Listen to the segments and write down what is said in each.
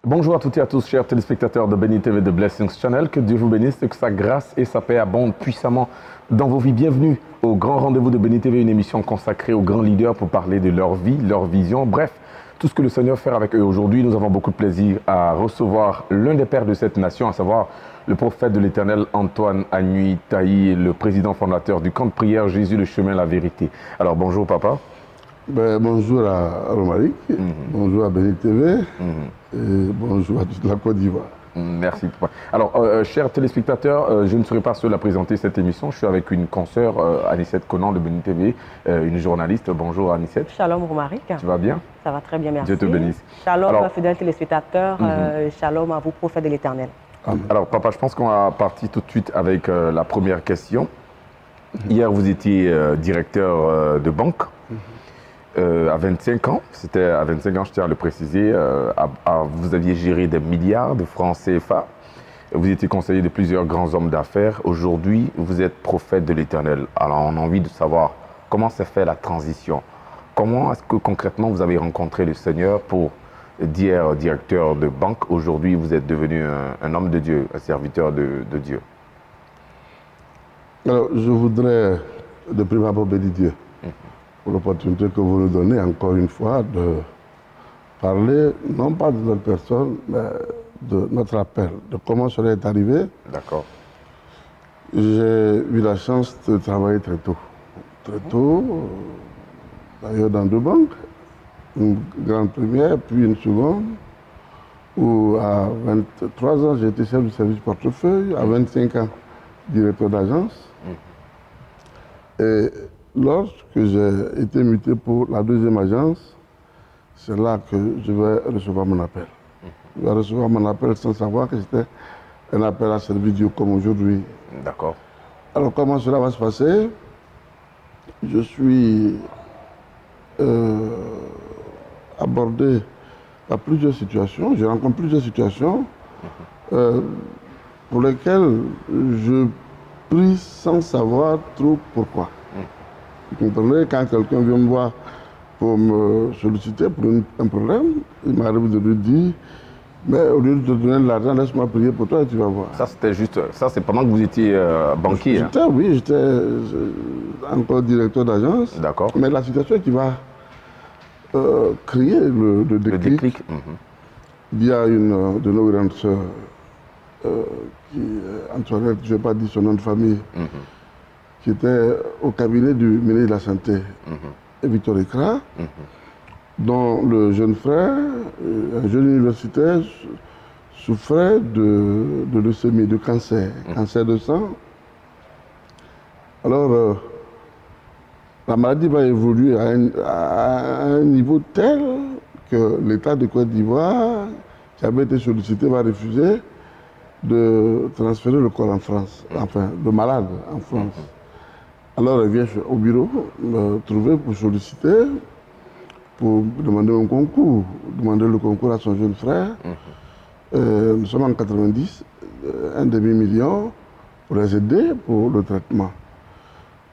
Bonjour à toutes et à tous, chers téléspectateurs de Béni TV de Blessings Channel. Que Dieu vous bénisse, que sa grâce et sa paix abondent puissamment dans vos vies. Bienvenue au grand rendez-vous de Béni TV, une émission consacrée aux grands leaders pour parler de leur vie, leur vision, bref, tout ce que le Seigneur fait avec eux. Aujourd'hui, nous avons beaucoup de plaisir à recevoir l'un des pères de cette nation, à savoir le prophète de l'Éternel Antoine Agnuy Taï, le président fondateur du camp de prière Jésus, le chemin, la vérité. Alors bonjour papa. Bonjour à Romaric, bonjour à Béni TV et bonjour à toute la Côte d'Ivoire. Merci. Alors, chers téléspectateurs, je ne serai pas seul à présenter cette émission. Je suis avec une consoeur, Anicette Conan de Béni TV, une journaliste. Bonjour Anicette. Shalom Romaric. Tu vas bien? Ça va très bien, merci. Dieu te bénisse. Shalom, fidèles téléspectateurs. Shalom à vous, prophètes de l'Éternel. Alors, papa, je pense qu'on va partir tout de suite avec la première question. Hier, vous étiez directeur de banque. À 25 ans, c'était à 25 ans, je tiens à le préciser, vous aviez géré des milliards de francs CFA, vous étiez conseiller de plusieurs grands hommes d'affaires. Aujourd'hui, vous êtes prophète de l'Éternel. Alors, on a envie de savoir comment s'est fait la transition. Comment est-ce que concrètement vous avez rencontré le Seigneur pour d'hier directeur de banque, aujourd'hui vous êtes devenu un homme de Dieu, un serviteur de Dieu? Alors, je voudrais de prime abord bénir Dieu pour l'opportunité que vous nous donnez encore une fois de parler, non pas de notre personne, mais de notre appel, de comment cela est arrivé. D'accord. J'ai eu la chance de travailler très tôt. Très tôt, d'ailleurs dans deux banques, une grande première, puis une seconde, où à 23 ans, j'ai été chef du service portefeuille, à 25 ans, directeur d'agence. Et lorsque j'ai été muté pour la deuxième agence, c'est là que je vais recevoir mon appel. Je vais recevoir mon appel sans savoir que c'était un appel à servir Dieu comme aujourd'hui. D'accord. Alors comment cela va se passer? Je suis abordé à plusieurs situations, je rencontre plusieurs situations pour lesquelles je prie sans savoir trop pourquoi. Vous comprenez, quand quelqu'un vient me voir pour me solliciter pour un problème, il m'arrive de lui dire, mais au lieu de te donner de l'argent, laisse-moi prier pour toi et tu vas voir. Ça, c'était juste, ça c'est pendant que vous étiez banquier. Oui, j'étais encore directeur d'agence. D'accord. Mais la situation qui va créer le déclic. Le déclic. Il y a une de nos grandes sœurs, Antoinette, je ne vais pas dire son nom de famille, qui était au cabinet du ministre de la Santé, Victor Ekra, dont le jeune frère, un jeune universitaire, souffrait de leucémie, de cancer, cancer de sang. Alors, la maladie va évoluer à un niveau tel que l'État de Côte d'Ivoire, qui avait été sollicité, va refuser de transférer le corps en France, enfin, le malade en France. Alors elle vient au bureau me trouver pour solliciter, pour demander un concours, demander le concours à son jeune frère. Nous sommes en 90, un demi-million pour les aider pour le traitement.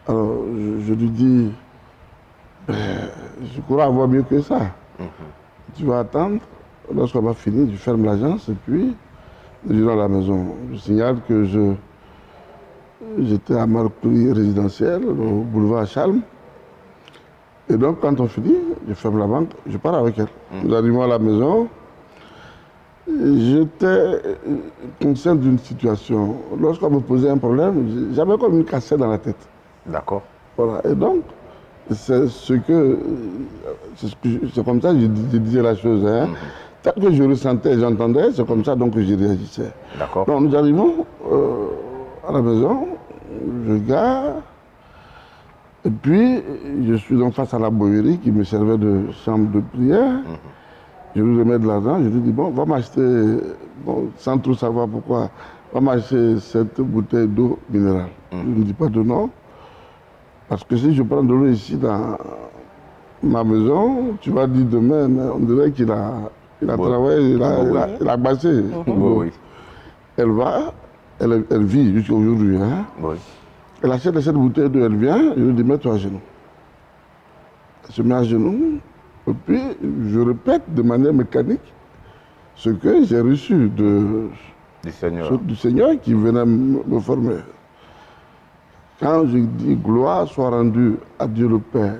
Alors je lui dis, je crois avoir mieux que ça. Tu vas attendre, lorsqu'on va finir, je ferme l'agence et puis je vais à la maison. Je signale que j'étais à Marcory résidentiel, au boulevard Chalm. Et donc, quand on finit, je ferme la banque, je pars avec elle. Nous arrivons à la maison. J'étais conscient d'une situation. Lorsqu'on me posait un problème, j'avais comme une cassette dans la tête. D'accord. Voilà. Et donc, c'est comme ça que je disais la chose. Hein. Tel que je ressentais, j'entendais, c'est comme ça donc que je réagissais. D'accord. Donc, nous arrivons à la maison, je gare, et puis je suis donc face à la bouillerie qui me servait de chambre de prière. Je lui remets de l'argent, je lui dis, bon, va m'acheter, bon, sans trop savoir pourquoi, va m'acheter cette bouteille d'eau minérale. Je ne dis pas de nom, parce que si je prends de l'eau ici dans ma maison, tu vas dire demain, mais on dirait qu'il a travaillé, il a bassé. Oui. Elle va, elle vit jusqu'à aujourd'hui. Hein? Oui. Elle achète cette bouteille d'eau, elle vient, je lui dis, mets-toi à genoux. Elle se met à genoux, et puis je répète de manière mécanique ce que j'ai reçu du Seigneur qui venait me former. Quand je dis gloire soit rendue à Dieu le Père,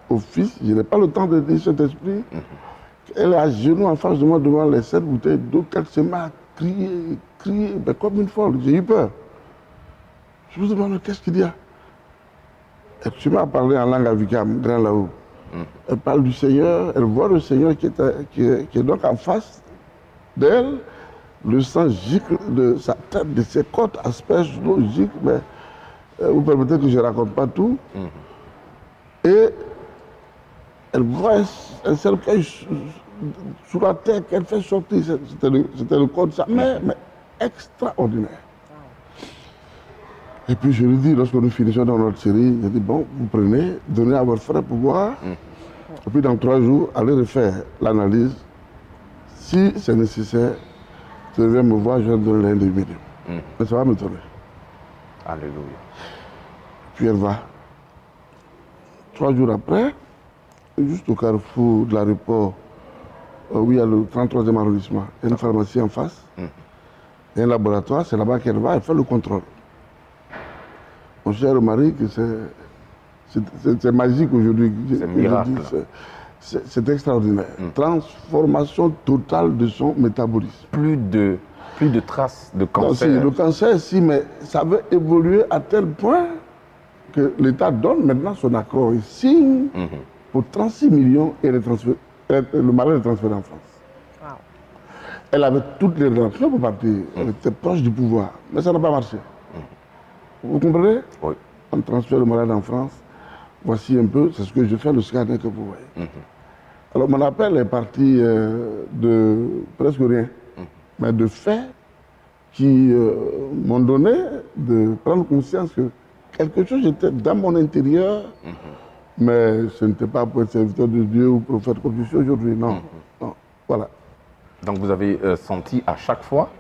au Fils, je n'ai pas le temps de dire cet esprit. Elle est à genoux en face de moi devant les 7 bouteilles d'eau, qu'elle se met à crier, mais comme une folle. J'ai eu peur. Je me demande qu'est-ce qu'il y a. Elle se met à parler en langue avicam, grand là-haut. Elle parle du Seigneur, elle voit le Seigneur qui est donc en face d'elle. Le sang gicle de sa tête, de ses côtes, asperge l'eau, gicle, mais vous permettez que je ne raconte pas tout. Et elle voit un cercueil sous la terre qu'elle fait sortir. C'était le corps de sa mère, mais extraordinaire. Et puis je lui dis, lorsque nous finissons dans notre série, je dis, bon, vous prenez, donnez à votre frère pour voir. Et puis dans 3 jours, allez refaire l'analyse. Si c'est nécessaire, je viens me voir, je vais donner l'un des médiums. Mais ça va me donner. Alléluia. Puis elle va. 3 jours après, juste au carrefour de l'aéroport, où il y a le 33e arrondissement, il y a une pharmacie en face, il y a un laboratoire, c'est là-bas qu'elle va, elle fait le contrôle. Mon cher mari, c'est magique aujourd'hui. C'est miracle. C'est extraordinaire. Transformation totale de son métabolisme. Plus de traces de cancer. Non, si, le cancer, si, mais ça veut évoluer à tel point que l'État donne maintenant son accord. Il signe pour 36 millions et le malade est transféré en France. Wow. Elle avait toutes les relations pour partir. Elle était proche du pouvoir. Mais ça n'a pas marché. Vous comprenez? Oui. On transfère le malade en France. Voici un peu, c'est ce que je fais, le scanner que vous voyez. Alors mon appel est parti de presque rien, mais de faits qui m'ont donné de prendre conscience que quelque chose était dans mon intérieur, mais ce n'était pas pour être serviteur de Dieu ou prophète comme je suis aujourd'hui, non. Non. Voilà. Donc vous avez senti à chaque fois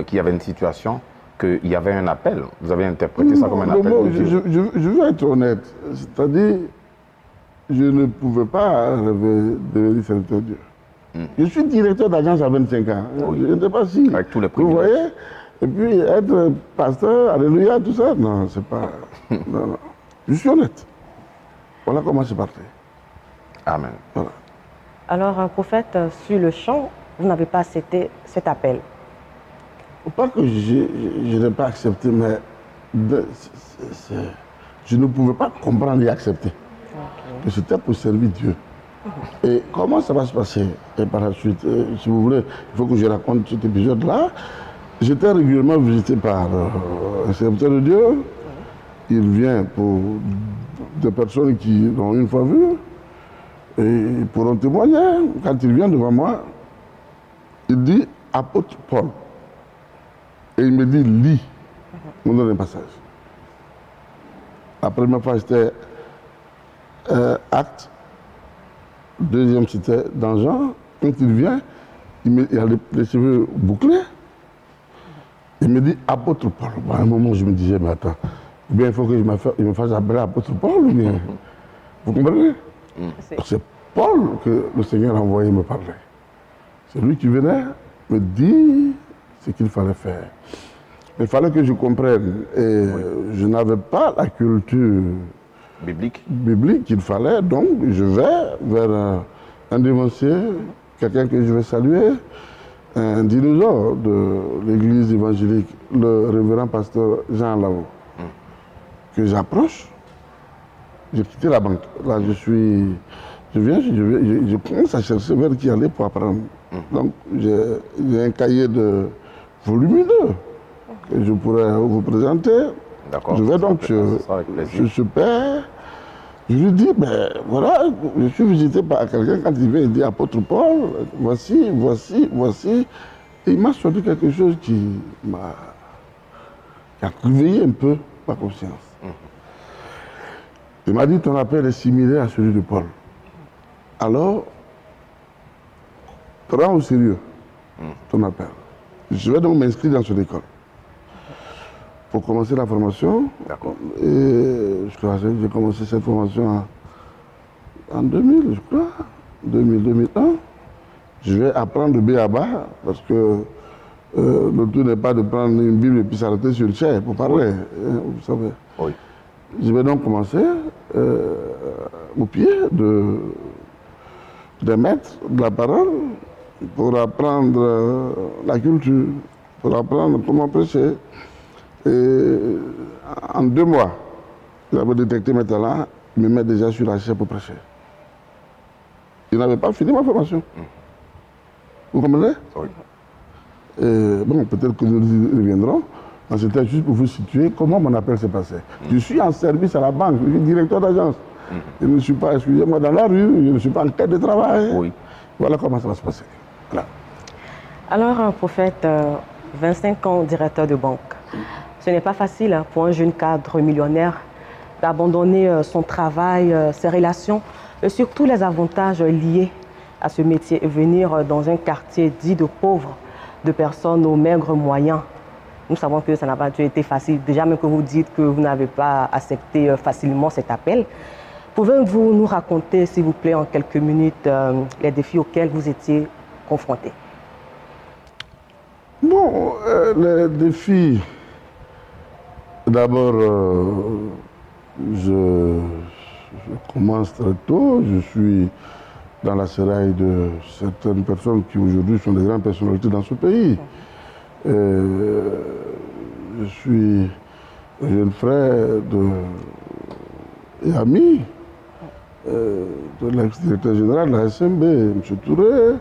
qu'il y avait une situation, qu'il y avait un appel. Vous avez interprété ça comme un appel de Dieu. Je veux être honnête. C'est-à-dire, je ne pouvais pas rêver de devenir serviteur de Dieu. Je suis directeur d'agence à 25 ans. Oui. Je ne sais pas si... Avec tous les privilèges. Vous voyez? Et puis être pasteur, alléluia, tout ça, non, c'est pas... non, non. Je suis honnête. Voilà comment c'est parti. Amen. Voilà. Alors, prophète, sur le champ, vous n'avez pas accepté cet appel? Pas que je n'ai pas accepté, mais je ne pouvais pas comprendre et accepter. Que c'était pour servir Dieu. Et comment ça va se passer? Et par la suite, si vous voulez, il faut que je raconte cet épisode-là. J'étais régulièrement visité par un serviteur de Dieu. Il vient pour des personnes qui l'ont une fois vu. Et ils pourront témoigner. Quand il vient devant moi, il dit « Apôtre Paul ». Et il me dit, lis, on donne un passage. La première fois, c'était Acte. Deuxième, c'était dans Jean. Quand il vient, il a les cheveux bouclés. Il me dit, apôtre Paul. À un moment, je me disais, mais attends, ou bien il faut que je me fasse appeler apôtre Paul, ou bien... Vous comprenez? C'est Paul que le Seigneur a envoyé me parler. C'est lui qui venait me dire ce qu'il fallait faire. Il fallait que je comprenne. Et je n'avais pas la culture biblique qu'il fallait. Donc, je vais vers un dévancier, quelqu'un que je vais saluer, un dinosaure de l'église évangélique, le révérend pasteur Jean Lao, que j'approche. J'ai quitté la banque. Là, je commence à chercher vers qui aller pour apprendre. Donc, j'ai un cahier de volumineux que je pourrais vous présenter. Je vais donc chez ce père. Je lui dis, ben voilà, je suis visité par quelqu'un, quand il vient, il dit, apôtre Paul, voici. Et il m'a sorti quelque chose qui a réveillé un peu ma conscience. Il m'a dit, ton appel est similaire à celui de Paul. Alors, prends au sérieux ton appel. Je vais donc m'inscrire dans son école. Pour commencer la formation. D'accord. Et je crois que j'ai commencé cette formation en 2000, je crois. 2000-2001. je vais apprendre de B à bas, parce que le tout n'est pas de prendre une Bible et puis s'arrêter sur une chaise pour parler, vous savez. Oui. Je vais donc commencer au pied des maîtres de la parole pour apprendre la culture, pour apprendre comment prêcher. Et en 2 mois, j'avais détecté mes talents, me mettre déjà sur la chaise pour prêcher. Je n'avais pas fini ma formation. Vous comprenez? Oui. Bon, peut-être que nous y reviendrons. C'était juste pour vous situer comment mon appel s'est passé. Je suis en service à la banque, je suis directeur d'agence. Je ne suis pas, excusez-moi, dans la rue, je ne suis pas en quête de travail. Oui. Voilà comment ça va se passer. Voilà. Alors, prophète, 25 ans directeur de banque. Ce n'est pas facile pour un jeune cadre millionnaire d'abandonner son travail, ses relations et surtout les avantages liés à ce métier et venir dans un quartier dit de pauvres, de personnes aux maigres moyens. Nous savons que ça n'a pas été facile. Déjà même que vous dites que vous n'avez pas accepté facilement cet appel. Pouvez-vous nous raconter, s'il vous plaît, en quelques minutes, les défis auxquels vous étiez confrontés? Bon, les défis, d'abord, je commence très tôt. Je suis dans la séraille de certaines personnes qui aujourd'hui sont des grandes personnalités dans ce pays. Je suis un jeune frère et ami de l'ex-directeur général de la SMB, M. Touré,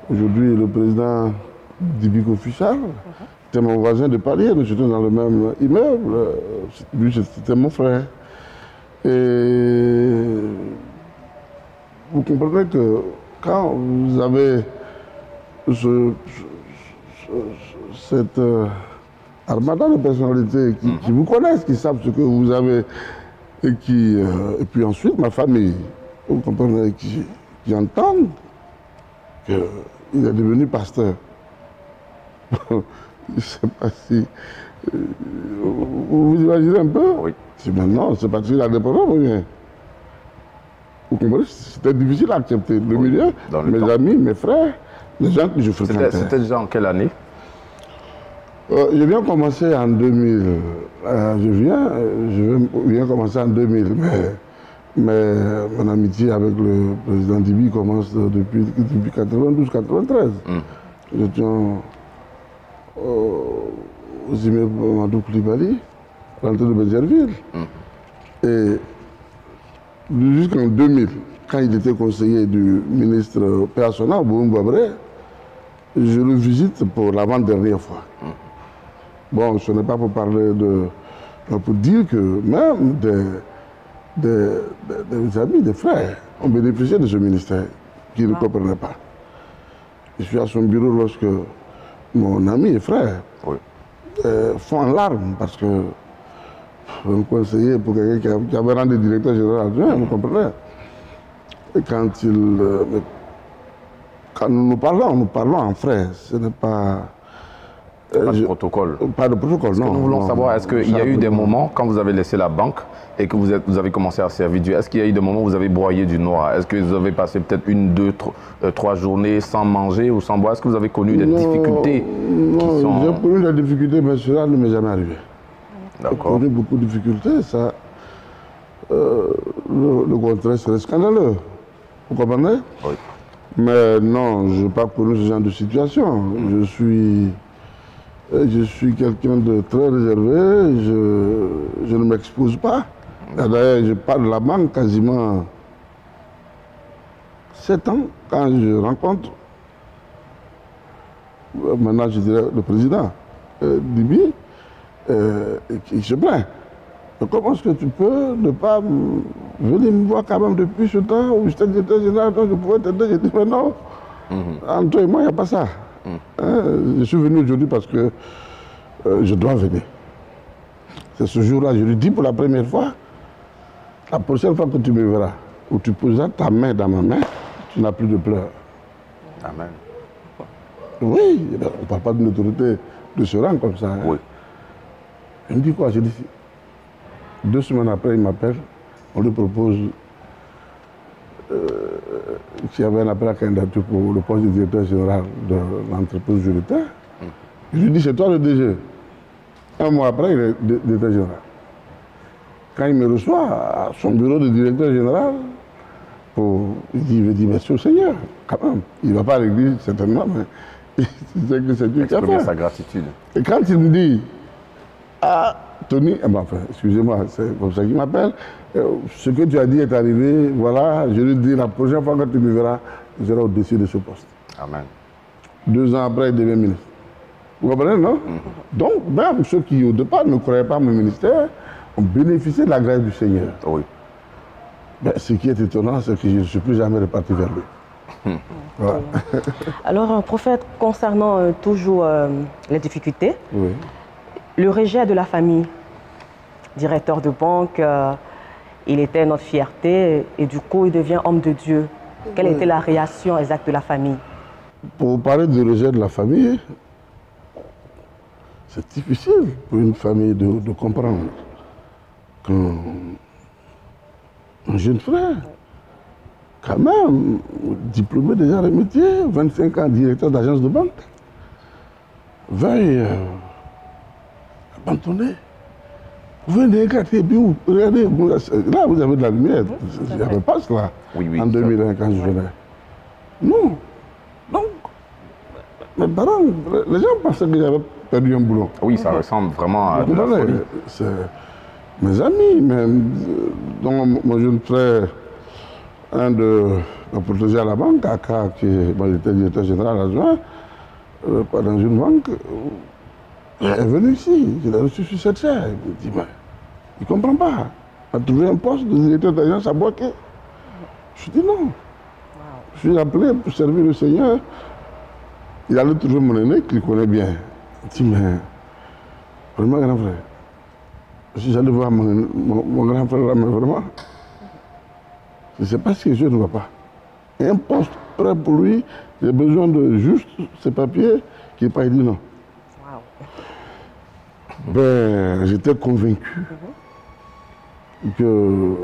aujourd'hui le président d'Ibico Fichal. C'était mon voisin de palier, nous étions dans le même immeuble. Lui, c'était mon frère. Et vous comprenez que quand vous avez cette armada de personnalités qui vous connaissent, qui savent ce que vous avez, et puis ensuite ma famille, vous comprenez, qui entendent qu'il est devenu pasteur. Je ne sais pas si vous imaginez un peu. Oui. Si maintenant, c'est parce qu'il a des problèmes ou bien. Vous comprenez, c'était difficile à accepter. Le milieu, mes amis, mes frères, les gens que je fréquentais. C'était déjà en quelle année? Je viens commencer en 2000. Je viens commencer en 2000, mais mon amitié avec le président Dibi commence depuis 92-93. Nous étions aux immeubles Mamadou Koulibaly, à l'entrée de Bézerville. Et jusqu'en 2000, quand il était conseiller du ministre personnel, Boum Babré, je le visite pour l'avant-dernière fois. Bon, ce n'est pas pour parler pour dire que même des amis, des frères ont bénéficié de ce ministère qu'ils ne comprenaient pas. Je suis à son bureau lorsque mon ami et frère font en larmes parce que un conseiller pour quelqu'un qui avait rendu directeur général adjoint, vous comprenez? Et quand nous parlons en frères, ce n'est pas... Pas de protocole. Pas de protocole, non. Nous voulons savoir, est-ce qu'il y a eu des moments, quand vous avez laissé la banque et que vous avez commencé à servir Dieu, est-ce qu'il y a eu des moments où vous avez broyé du noir? Est-ce que vous avez passé peut-être 1, 2, 3 journées sans manger ou sans boire? Est-ce que vous avez connu des difficultés? Non, j'ai connu des difficultés, mais cela ne m'est jamais arrivé. J'ai connu beaucoup de difficultés, ça. Le contraire serait scandaleux. Vous comprenez? Oui. Mais non, je n'ai pas connu ce genre de situation. Je suis quelqu'un de très réservé, je ne m'expose pas. D'ailleurs, je parle de la banque quasiment 7 ans quand je rencontre, maintenant je dirais le président Dibi, qui se plaint. Comment est-ce que tu peux ne pas venir me voir quand même depuis ce temps où j'étais directeur général, donc je pouvais t'aider? Je dis, mais non, entre toi et moi, il n'y a pas ça. Je suis venu aujourd'hui parce que je dois venir. C'est ce jour-là, je lui dis pour la première fois, la prochaine fois que tu me verras, où tu poseras ta main dans ma main, tu n'as plus de pleurs. Amen. Oui, on ne parle pas d'une autorité de ce rang comme ça. Oui. Il me dit quoi? Je dis, 2 semaines après, il m'appelle, on lui propose qu'il y avait un appel à candidature pour le poste de directeur général de l'entreprise où j'étais. Je lui dis, c'est toi le DG. Un mois après, il est directeur général. Quand il me reçoit à son bureau de directeur général, il me dit, merci au Seigneur, quand même. Il ne va pas à l'église, certainement, mais il sait que c'est Dieu qui a fait. Sa gratitude. Et quand il me dit, ah, Tony, enfin, excusez-moi, c'est comme ça qu'il m'appelle, ce que tu as dit est arrivé, voilà, je lui dis, la prochaine fois que tu me verras, je serai au-dessus de ce poste. Amen. 2 ans après, il devient ministre. Vous comprenez, non? Donc, même ceux qui, au départ, ne croyaient pas à mon ministère, ont bénéficié de la grâce du Seigneur. Oui. Mais ce qui est étonnant, c'est que je ne suis plus jamais reparti vers lui. Voilà. Alors, prophète, concernant toujours les difficultés, Oui. le rejet de la famille, directeur de banque, il était notre fierté et du coup, il devient homme de Dieu. Quelle était la réaction exacte de la famille? Pour parler du rejet de la famille, c'est difficile pour une famille de comprendre qu'un jeune frère, quand même, diplômé déjà de métier, 25 ans, directeur d'agence de banque, veuille abandonner. Vous venez écarter, regardez, là vous avez de la lumière, il n'y avait pas cela en 2001 quand je venais. Non. Donc, mes parents, les gens pensaient que j'avais perdu un boulot. Oui, ça ressemble vraiment à de la folie. Mes amis, même, dont mon jeune frère, un de mes protégés à la banque, Aka, qui était directeur général adjoint, dans une banque, est venu ici, il a reçu sur cette chaire. Il me dit, mais il ne comprend pas. Il a trouvé un poste de directeur d'agence à Boaké. Je dis non. Je suis appelé pour servir le Seigneur. Il allait trouver mon aîné qu'il connaît bien. Il dit, mais, vraiment, grand frère, si j'allais voir mon grand frère là, mais vraiment, je ne sais pas si je ne vois pas. Un poste prêt pour lui, j'ai besoin de juste ces papiers, qu'il n'ait pas dit non. Ben, j'étais convaincu que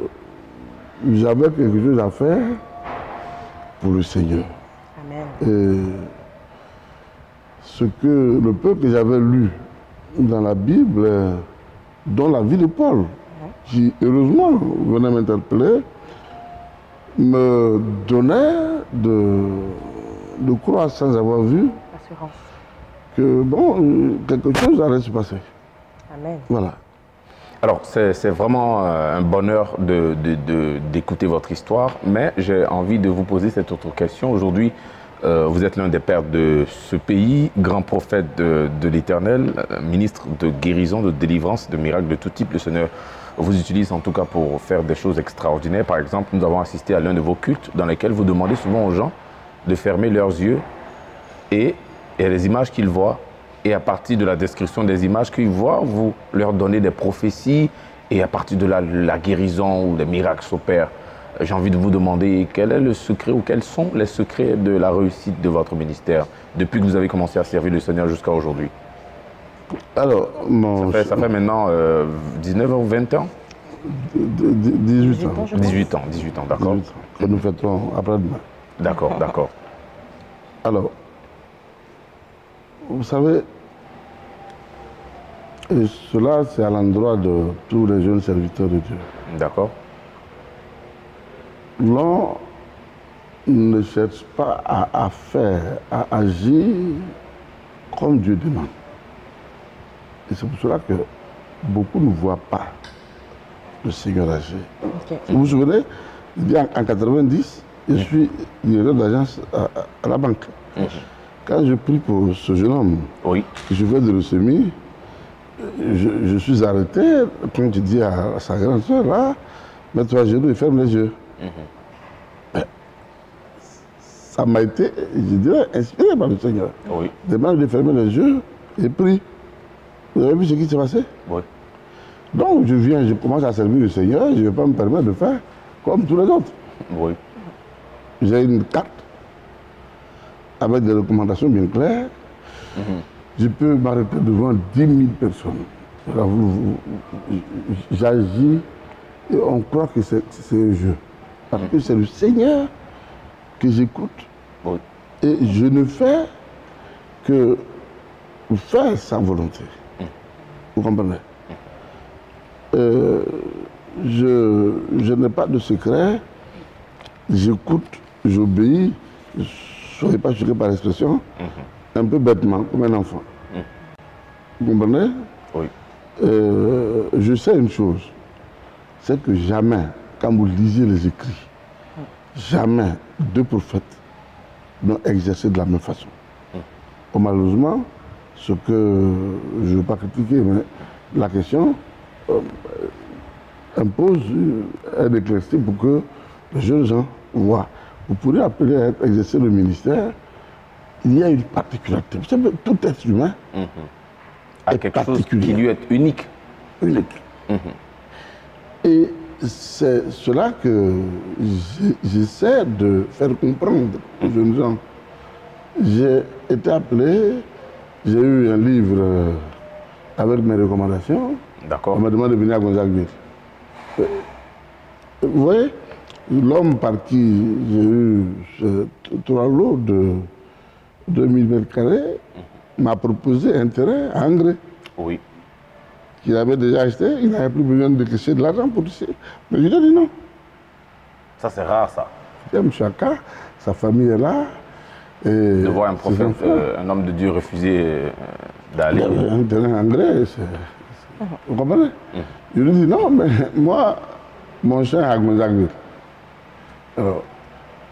j'avais quelque chose à faire pour le Seigneur. Amen. Et ce que le peu que j'avais lu dans la Bible, dont la vie de Paul, qui heureusement venait m'interpeller, me donnait de croire sans avoir vu que bon, quelque chose allait se passer. Amen. Voilà. Alors, c'est vraiment un bonheur d'écouter votre histoire, mais j'ai envie de vous poser cette autre question. Aujourd'hui, vous êtes l'un des pères de ce pays, grand prophète de l'Éternel, ministre de guérison, de délivrance, de miracles de tout type. Le Seigneur vous utilise en tout cas pour faire des choses extraordinaires. Par exemple, nous avons assisté à l'un de vos cultes dans lesquels vous demandez souvent aux gens de fermer leurs yeux et les images qu'ils voient. Et à partir de la description des images qu'ils voient, vous leur donnez des prophéties et à partir de là, la guérison ou les miracles s'opèrent. J'ai envie de vous demander quel est le secret ou quels sont les secrets de la réussite de votre ministère depuis que vous avez commencé à servir le Seigneur jusqu'à aujourd'hui. Alors, ça fait maintenant 19 ou 20 ans 18 ans. 18 ans, d'accord. Que nous fêterons après-demain. D'accord, d'accord. Alors, vous savez, et cela c'est à l'endroit de tous les jeunes serviteurs de Dieu. D'accord. L'on ne cherche pas à faire, à agir comme Dieu demande. Et c'est pour cela que beaucoup ne voient pas le Seigneur agir. Okay. Vous vous souvenez, en 90, je suis directeur d'agence à la banque. Quand je prie pour ce jeune homme, que je fais de leucémie, je suis arrêté, comme tu dis à sa grande soeur, là, mets-toi à genoux et ferme les yeux. Ça m'a été, je dirais, inspiré par le Seigneur. Demande de fermer les yeux et prie. Vous avez vu ce qui s'est passé? Donc je viens, je commence à servir le Seigneur, je ne vais pas me permettre de faire comme tous les autres. J'ai une carte avec des recommandations bien claires. Je peux m'arrêter devant 10 000 personnes. J'agis et on croit que c'est un jeu. Parce que c'est le Seigneur que j'écoute. Oui. Et je ne fais que faire sa volonté. Vous comprenez? Je n'ai pas de secret. J'écoute, j'obéis. Ne soyez pas choqués par l'expression. Un peu bêtement, comme un enfant. Vous comprenez? Oui. Je sais une chose. C'est que jamais, quand vous lisez les écrits, jamais deux prophètes n'ont exercé de la même façon. Malheureusement, ce que je ne veux pas critiquer, mais la question impose un éclaircissement pour que les jeunes gens voient. Vous pourrez appeler à exercer le ministère, il y a une particularité. Vous savez, tout être humain à quelque chose qui lui est unique. Unique. Et c'est cela que j'essaie de faire comprendre aux jeunes gens. J'ai été appelé, j'ai eu un livre avec mes recommandations. D'accord. On m'a demandé de venir à Gonzagueville. Vous voyez, l'homme par qui j'ai eu ce 3 lots de 2000 m² m'a proposé un terrain à Angré. Oui. Qu'il avait déjà acheté, il n'avait plus besoin de cacher de l'argent pour ici. Mais je lui ai dit non. Ça, c'est rare, ça. Il y a M. Aka, sa famille est là. Et de voir un prophète, un homme de Dieu refuser d'aller. Un terrain en grès, vous comprenez? Je lui ai dit non, mais moi, mon champ est à Gonzagueville. Alors,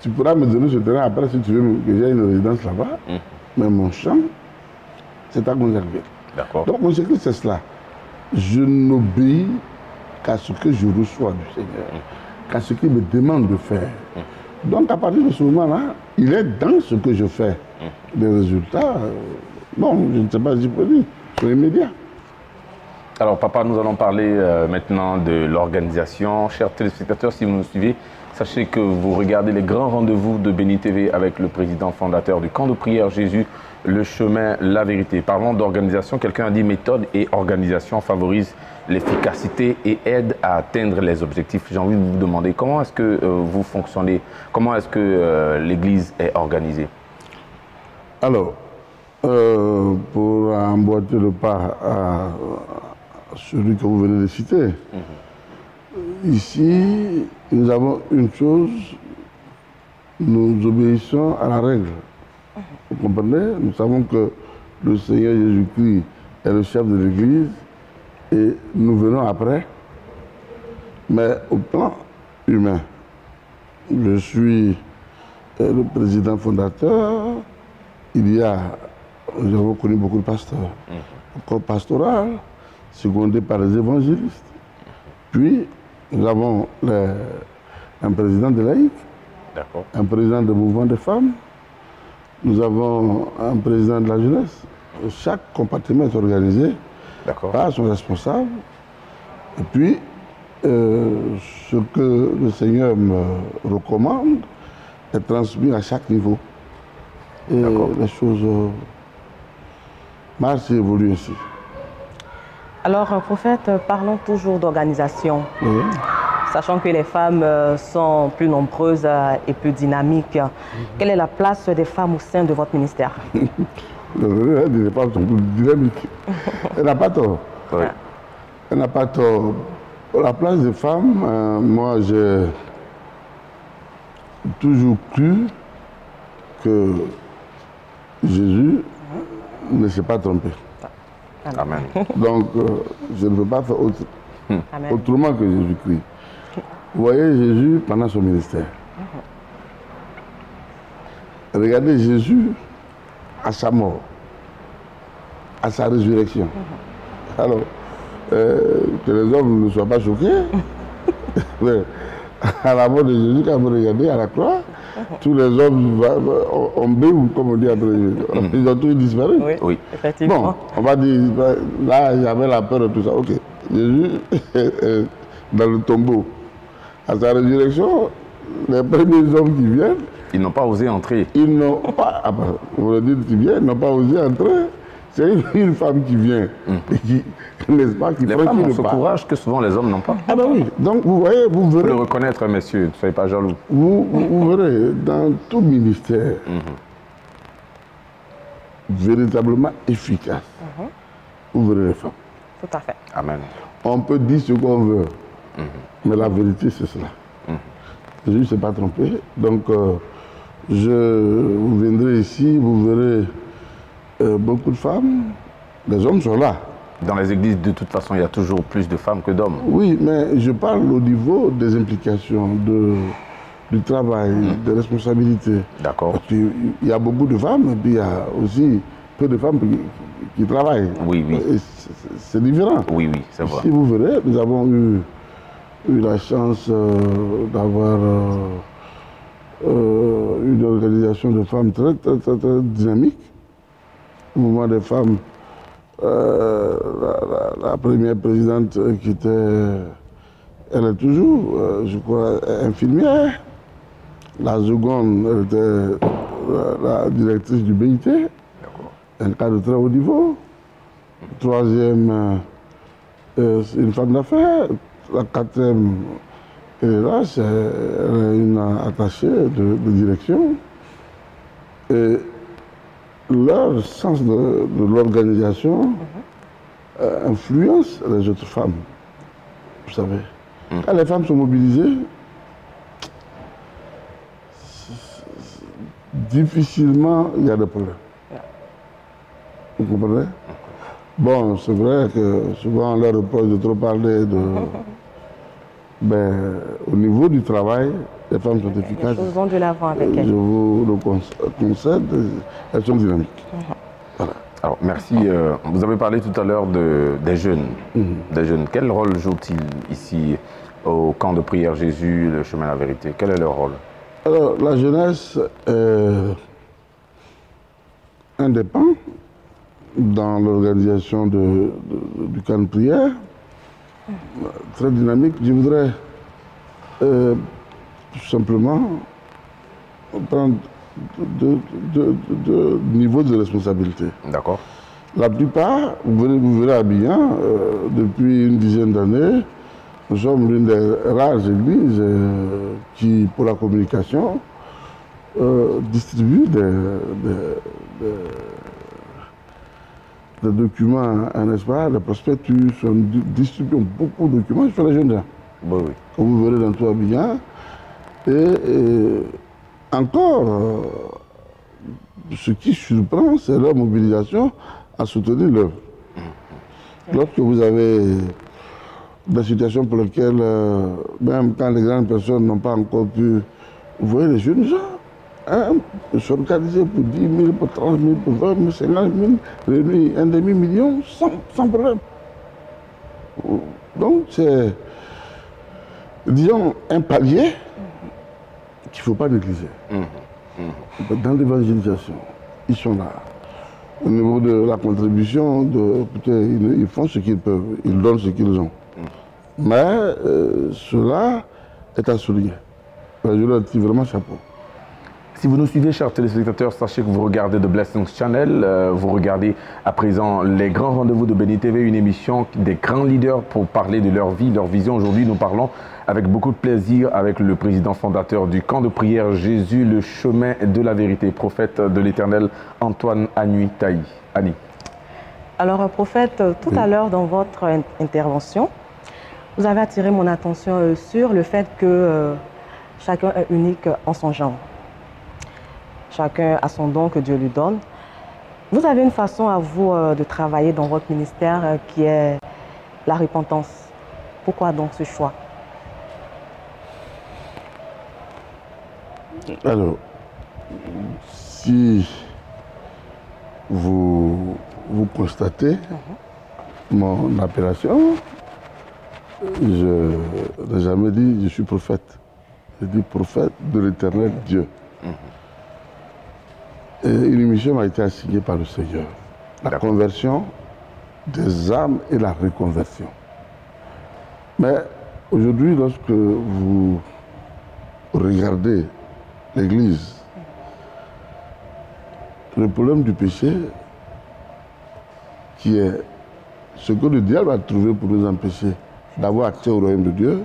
tu pourras me donner ce terrain après si tu veux que j'ai une résidence là-bas. Mais mon champ, c'est à Gonzagueville. D'accord. Donc, mon secret, c'est cela. Je n'obéis qu'à ce que je reçois du Seigneur, qu'à ce qu'il me demande de faire. Donc, à partir de ce moment-là, il est dans ce que je fais. Les résultats, bon, je ne sais pas disponibles, sont immédiats. Alors, papa, nous allons parler maintenant de l'organisation. Chers téléspectateurs, si vous nous suivez, sachez que vous regardez les grands rendez-vous de Béni TV avec le président fondateur du camp de prière Jésus, le chemin, la vérité. Parlons d'organisation. Quelqu'un a dit méthode et organisation favorisent l'efficacité et aident à atteindre les objectifs. J'ai envie de vous demander comment est-ce que vous fonctionnez, comment est-ce que l'Église est organisée? Alors, pour emboîter le pas à celui que vous venez de citer, ici, nous avons une chose, nous obéissons à la règle. Vous comprenez? Nous savons que le Seigneur Jésus-Christ est le chef de l'Église et nous venons après. Mais au plan humain, je suis le président fondateur. Nous avons connu beaucoup de pasteurs. Un corps pastoral, secondé par les évangélistes. Puis, nous avons un président de laïc, un président de mouvement de femmes. Nous avons un président de la jeunesse. Chaque compartiment est organisé par son responsable. Et puis, ce que le Seigneur me recommande est transmis à chaque niveau. Et les choses marchent et évoluent ainsi. Alors, prophète, parlons toujours d'organisation. Sachant que les femmes sont plus nombreuses et plus dynamiques, quelle est la place des femmes au sein de votre ministère? Les femmes sont plus dynamiques. Elle n'a pas tort. Oui. Elle n'a pas tort. Pour la place des femmes, moi j'ai toujours cru que Jésus ne s'est pas trompé. Amen. Donc, je ne peux pas faire autrement que Jésus-Christ. Vous voyez Jésus pendant son ministère. Regardez Jésus à sa mort, à sa résurrection. Alors, que les hommes ne soient pas choqués, mais à la mort de Jésus, quand vous regardez à la croix, tous les hommes ont béou, comme on dit après Jésus. Ils ont tous disparu. Oui, effectivement. Bon, on va dire, là, il y avait la peur de tout ça. Ok, Jésus est dans le tombeau. À sa résurrection, les premiers hommes qui viennent, ils n'ont pas osé entrer. Ils n'ont pas, vous le dites si bien, ils n'ont pas osé entrer. c'est une femme qui vient et qui, n'est-ce pas, qui Les franchit femmes ont le ce pas. courage que souvent les hommes n'ont pas. Ah ben oui, donc vous voyez, vous Faut le verrez, reconnaître, messieurs, ne soyez pas jaloux. vous verrez, dans tout ministère, véritablement efficace, vous verrez les femmes. Tout à fait. Amen. On peut dire ce qu'on veut, mais la vérité, c'est cela. Je ne s'est pas trompé. Donc, vous viendrez ici, vous verrez beaucoup de femmes. Les hommes sont là. Dans les églises, de toute façon, il y a toujours plus de femmes que d'hommes. Oui, mais je parle au niveau des implications, du travail, des responsabilités. D'accord. Parce qu'il y a beaucoup de femmes, et puis il y a aussi peu de femmes qui travaillent. Oui, oui. Et c'est différent. Oui, oui, c'est vrai. Si vous verrez, nous avons eu la chance d'avoir une organisation de femmes très dynamique. Au moment des femmes, la première présidente qui était, elle est toujours, je crois, infirmière. La seconde, elle était la directrice du BIT, un cas de très haut niveau. Troisième, c'est une femme d'affaires. La quatrième, elle est là, elle est une attachée de direction. Et leur sens de l'organisation influence les autres femmes. Vous savez, quand les femmes sont mobilisées, difficilement il y a des problèmes. Vous comprenez? Bon, c'est vrai que souvent on leur reproche de trop parler de... Ben, au niveau du travail, les femmes sont efficaces. Les choses vont de l'avant avec Je elles. vous le concède, elles sont dynamiques. Voilà. Alors, merci. Vous avez parlé tout à l'heure des jeunes. Des jeunes. Quel rôle jouent-ils ici au camp de prière Jésus, le chemin de la vérité? Quel est leur rôle? Alors, la jeunesse est indépendante dans l'organisation du camp de prière, très dynamique. Je voudrais tout simplement prendre deux niveaux de responsabilité. D'accord. La plupart, vous verrez à Abidjan, depuis une dizaine d'années, nous sommes l'une des rares églises qui, pour la communication, distribue des documents, n'est-ce pas, des prospectus, on distribue beaucoup de documents sur les jeunes gens. Oui, oui. Comme vous verrez dans tout Abidjan. Et encore, ce qui surprend, c'est leur mobilisation à soutenir l'œuvre. Lorsque vous avez des situations pour lesquelles, même quand les grandes personnes n'ont pas encore pu, vous voyez les jeunes gens, se organiser pour 10 000, pour 30 000, pour 20 000, 50 000, réunir un demi-million sans problème. Donc c'est, disons, un palier qu'il ne faut pas négliger. Dans l'évangélisation, ils sont là. Au niveau de la contribution, ils font ce qu'ils peuvent, ils donnent ce qu'ils ont. Mais cela est à souligner. Je leur dis vraiment chapeau. Si vous nous suivez, chers téléspectateurs, sachez que vous regardez The Blessings Channel. Vous regardez à présent les grands rendez-vous de Béni TV, une émission des grands leaders pour parler de leur vie, leur vision. Aujourd'hui, nous parlons avec beaucoup de plaisir avec le président fondateur du camp de prière Jésus, le chemin de la vérité, prophète de l'Éternel, Antoine Anui Taï. Annie. Alors, prophète, tout à l'heure dans votre intervention, vous avez attiré mon attention sur le fait que chacun est unique en son genre. Chacun a son don que Dieu lui donne. Vous avez une façon à vous de travailler dans votre ministère qui est la repentance. Pourquoi donc ce choix? Alors, si vous constatez mon appellation, je n'ai jamais dit je suis prophète. Je dis prophète de l'Éternel Dieu. Et une mission m'a été assignée par le Seigneur. La conversion des âmes et la reconversion. Mais aujourd'hui, lorsque vous regardez l'Église, le problème du péché qui est ce que le diable a trouvé pour nous empêcher d'avoir accès au royaume de Dieu,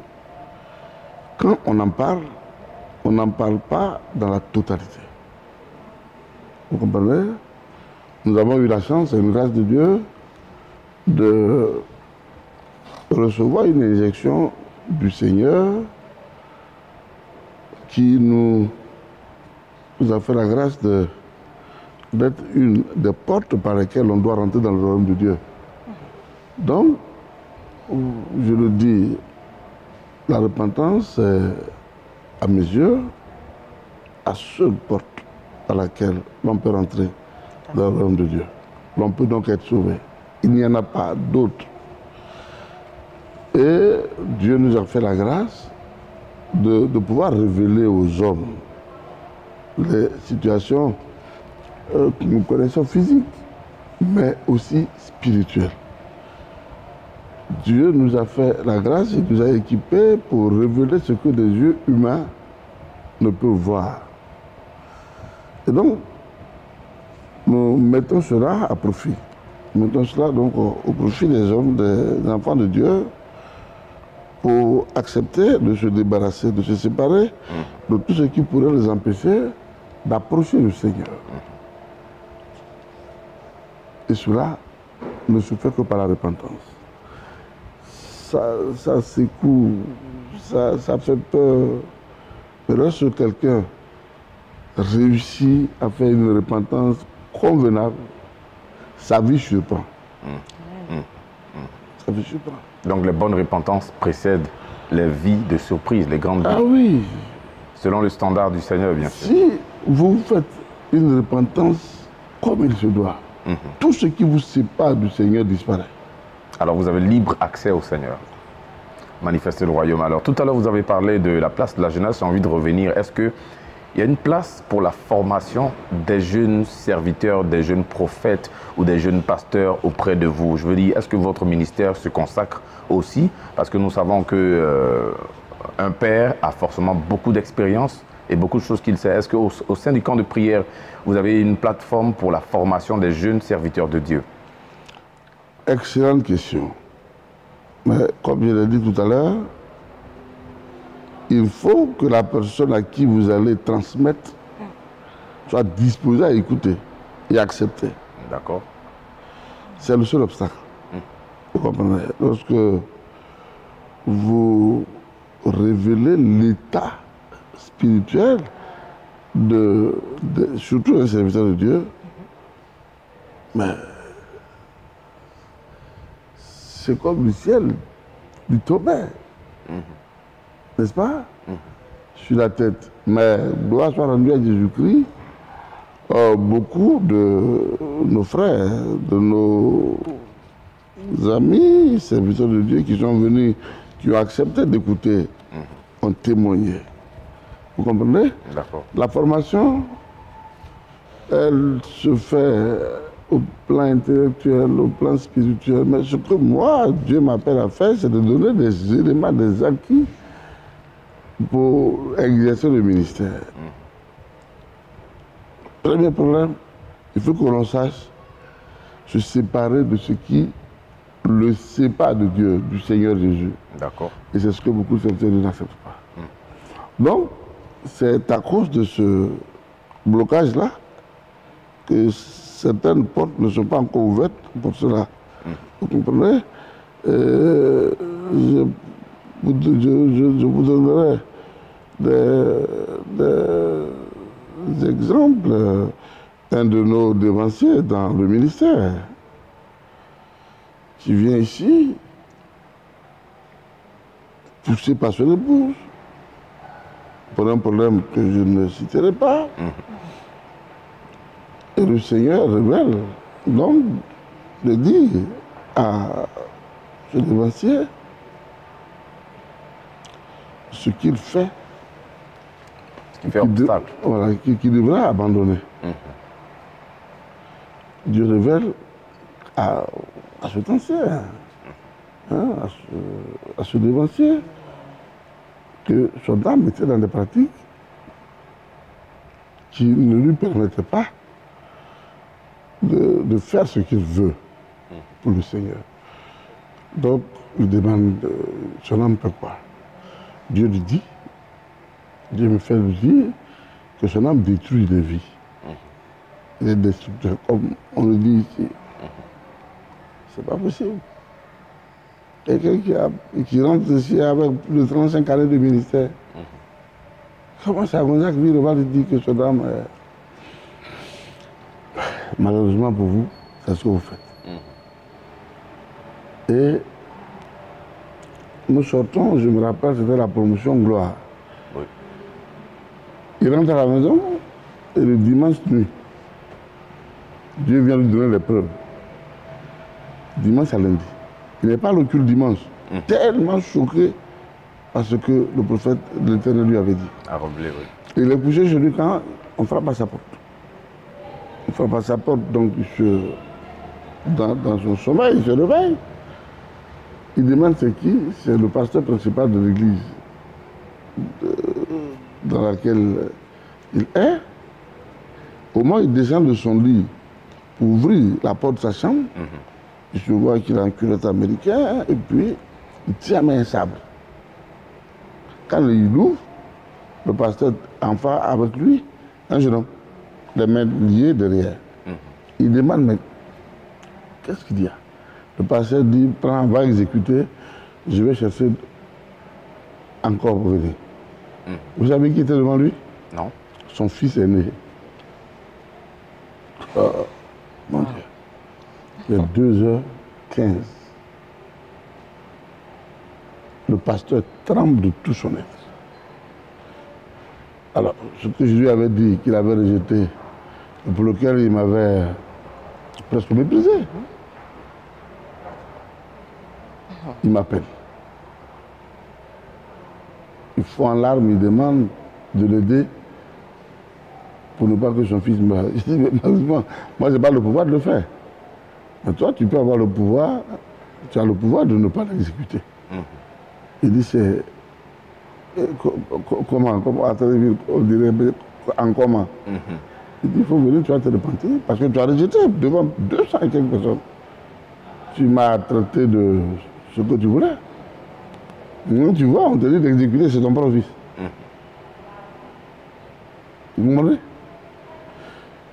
quand on n'en parle pas dans la totalité. Vous comprenez? Nous avons eu la chance et une grâce de Dieu de recevoir une injection du Seigneur qui nous a fait la grâce d'être une des portes par lesquelles on doit rentrer dans le royaume de Dieu. Donc, je le dis, la repentance est, à mes yeux, la seule porte par laquelle l'on peut rentrer dans le royaume de Dieu. L'on peut donc être sauvé. Il n'y en a pas d'autre. Et Dieu nous a fait la grâce de pouvoir révéler aux hommes les situations que nous connaissons physiques, mais aussi spirituelles. Dieu nous a fait la grâce et nous a équipés pour révéler ce que les yeux humains ne peuvent voir. Et donc, nous mettons cela à profit. Nous mettons cela donc au profit des hommes, des enfants de Dieu, pour accepter de se débarrasser, de se séparer de tout ce qui pourrait les empêcher d'approcher le Seigneur. Et cela ne se fait que par la repentance. Ça secoue, ça fait peur. Mais lorsque quelqu'un réussit à faire une repentance convenable, sa vie surprend. Sa vie surprend. Donc les bonnes repentances précèdent les vies de surprise, les grandes vies. Ah oui. Selon le standard du Seigneur, bien sûr. Si vous faites une repentance comme il se doit, tout ce qui vous sépare du Seigneur disparaît. Alors vous avez libre accès au Seigneur. Manifester le royaume. Alors tout à l'heure vous avez parlé de la place de la jeunesse, j'ai envie de revenir. Est-ce qu'il y a une place pour la formation des jeunes serviteurs, des jeunes prophètes ou des jeunes pasteurs auprès de vous? Je veux dire, est-ce que votre ministère se consacre aussi? Parce que nous savons que un père a forcément beaucoup d'expérience et beaucoup de choses qu'il sait. Est-ce qu'au sein du camp de prière, vous avez une plateforme pour la formation des jeunes serviteurs de Dieu? Excellente question. Mais comme je l'ai dit tout à l'heure, il faut que la personne à qui vous allez transmettre soit disposée à écouter et accepter. D'accord. C'est le seul obstacle. Vous comprenez? Lorsque vous révélez l'état spirituel surtout un serviteur de Dieu, mais c'est comme le ciel du tombait, n'est-ce pas? Sur la tête. Mais gloire soit rendue à Jésus-Christ, beaucoup de nos frères, de nos amis, serviteurs de Dieu qui sont venus, qui ont accepté d'écouter, ont témoigné. Vous comprenez? D'accord. La formation, elle se fait au plan intellectuel, au plan spirituel. Mais ce que moi, Dieu m'appelle à faire, c'est de donner des éléments, des acquis pour exercer le ministère. Premier problème, il faut que l'on sache se séparer de ce qui le sépare de Dieu, du Seigneur Jésus. D'accord. Et c'est ce que beaucoup de serviteurs n'acceptent pas. Donc, c'est à cause de ce blocage-là que certaines portes ne sont pas encore ouvertes pour cela. Vous comprenez? Je vous donnerai des exemples. Un de nos devanciers dans le ministère qui vient ici poussé par son épouse pour un problème que je ne citerai pas. Et le Seigneur révèle, donc, de dire à ce devancier ce qu'il fait. Ce qui fait obstacle. Voilà, qu'il devra abandonner. Dieu révèle à cet ancien, à ce devancier, que son âme était dans des pratiques qui ne lui permettaient pas de faire ce qu'il veut. pour le Seigneur. Donc, il demande, son âme peut quoi? Dieu lui dit, Dieu me fait lui dire que son âme détruit les vies. Il est destructeur, comme on le dit ici. C'est pas possible. Quelqu'un qui rentre ici avec plus de 35 années de ministère, comment ça, Gonzague va lui dire que son âme malheureusement pour vous, c'est ce que vous faites. Et nous sortons, je me rappelle, c'était la promotion Gloire. Oui. Il rentre à la maison et le dimanche nuit, Dieu vient lui donner les preuves. Dimanche à lundi. Il n'est pas le culte dimanche. Tellement choqué parce que le prophète de l'Éternel lui avait dit. À Remblai, oui. Il est couché chez lui quand on frappe à sa porte. On frappe à sa porte, donc dans son sommeil, il se réveille. Il demande c'est qui? C'est le pasteur principal de l'église dans laquelle il est. Au moment où il descend de son lit pour ouvrir la porte de sa chambre, il se voit qu'il a un culotte américain et puis il tient un sabre. Quand il ouvre, le pasteur en face avec lui, un jeune homme, les mains liées derrière. Il demande, mais qu'est-ce qu'il y a? Le pasteur dit, prends, va exécuter, je vais chercher encore pour venir. Vous savez qui était devant lui? Non. Son fils aîné. Mon Dieu. Il y a 2h15. Le pasteur tremble de tout son être. Alors, ce que je lui avais dit, qu'il avait rejeté, pour lequel il m'avait presque méprisé, il m'appelle. Il faut en larmes, il demande de l'aider pour ne pas que son fils meure. Je dis, mais malheureusement, moi, je n'ai pas le pouvoir de le faire. Mais toi, tu peux avoir le pouvoir, tu as le pouvoir de ne pas l'exécuter. Il dit, c'est... Comment on dirait, en comment Il dit, il faut venir, tu vas te repentir, parce que tu as rejeté devant 200 et quelques personnes. Tu m'as traité de ce que tu voulais. Non, tu vois, on te dit d'exécuter, c'est ton propre fils. Vous comprenez?